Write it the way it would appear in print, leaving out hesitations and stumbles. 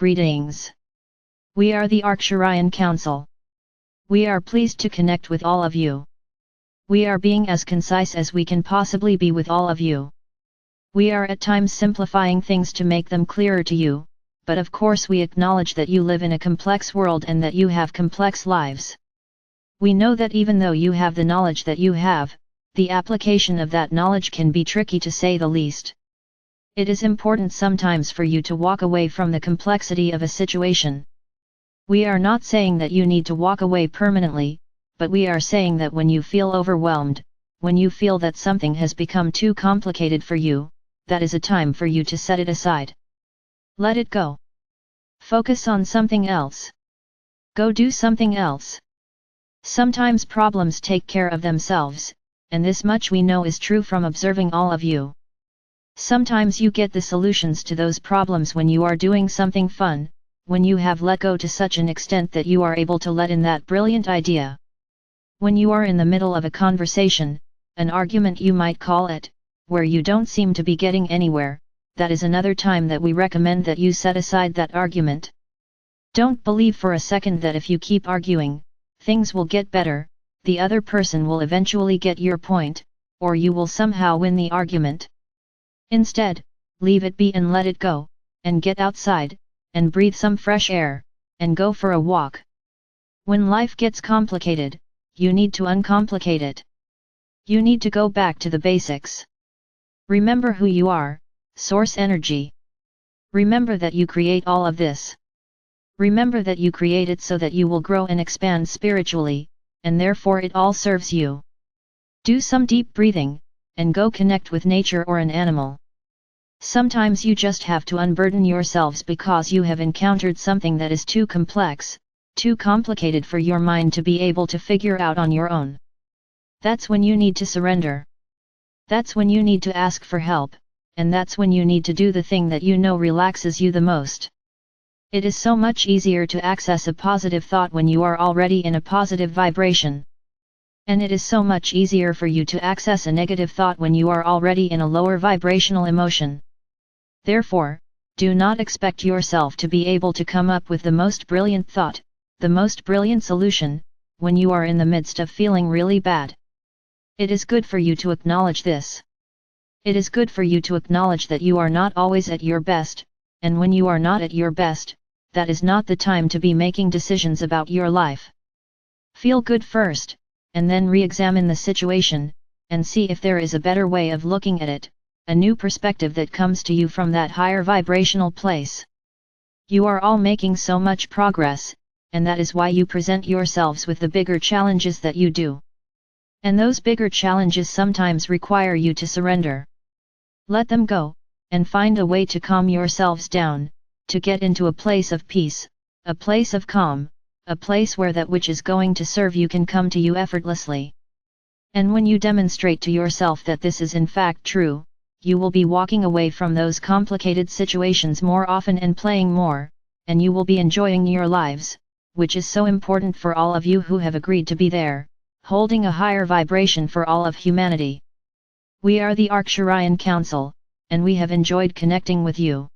Greetings. We are the Arcturian Council. We are pleased to connect with all of you. We are being as concise as we can possibly be with all of you. We are at times simplifying things to make them clearer to you, but of course we acknowledge that you live in a complex world and that you have complex lives. We know that even though you have the knowledge that you have, the application of that knowledge can be tricky to say the least. It is important sometimes for you to walk away from the complexity of a situation. We are not saying that you need to walk away permanently, but we are saying that when you feel overwhelmed, when you feel that something has become too complicated for you, that is a time for you to set it aside. Let it go. Focus on something else. Go do something else. Sometimes problems take care of themselves, and this much we know is true from observing all of you. Sometimes you get the solutions to those problems when you are doing something fun, when you have let go to such an extent that you are able to let in that brilliant idea. When you are in the middle of a conversation, an argument you might call it, where you don't seem to be getting anywhere, that is another time that we recommend that you set aside that argument. Don't believe for a second that if you keep arguing, things will get better, the other person will eventually get your point, or you will somehow win the argument. Instead, leave it be and let it go, and get outside, and breathe some fresh air, and go for a walk. When life gets complicated, you need to uncomplicate it. You need to go back to the basics. Remember who you are, source energy. Remember that you create all of this. Remember that you create it so that you will grow and expand spiritually, and therefore it all serves you. Do some deep breathing, and go connect with nature or an animal. Sometimes you just have to unburden yourselves because you have encountered something that is too complex, too complicated for your mind to be able to figure out on your own. That's when you need to surrender. That's when you need to ask for help, and that's when you need to do the thing that you know relaxes you the most. It is so much easier to access a positive thought when you are already in a positive vibration. And it is so much easier for you to access a negative thought when you are already in a lower vibrational emotion. Therefore, do not expect yourself to be able to come up with the most brilliant thought, the most brilliant solution, when you are in the midst of feeling really bad. It is good for you to acknowledge this. It is good for you to acknowledge that you are not always at your best, and when you are not at your best, that is not the time to be making decisions about your life. Feel good first, and then re-examine the situation, and see if there is a better way of looking at it, a new perspective that comes to you from that higher vibrational place. You are all making so much progress, and that is why you present yourselves with the bigger challenges that you do. And those bigger challenges sometimes require you to surrender. Let them go, and find a way to calm yourselves down, to get into a place of peace, a place of calm, a place where that which is going to serve you can come to you effortlessly. And when you demonstrate to yourself that this is in fact true, you will be walking away from those complicated situations more often and playing more, and you will be enjoying your lives, which is so important for all of you who have agreed to be there, holding a higher vibration for all of humanity. We are the Arcturian Council, and we have enjoyed connecting with you.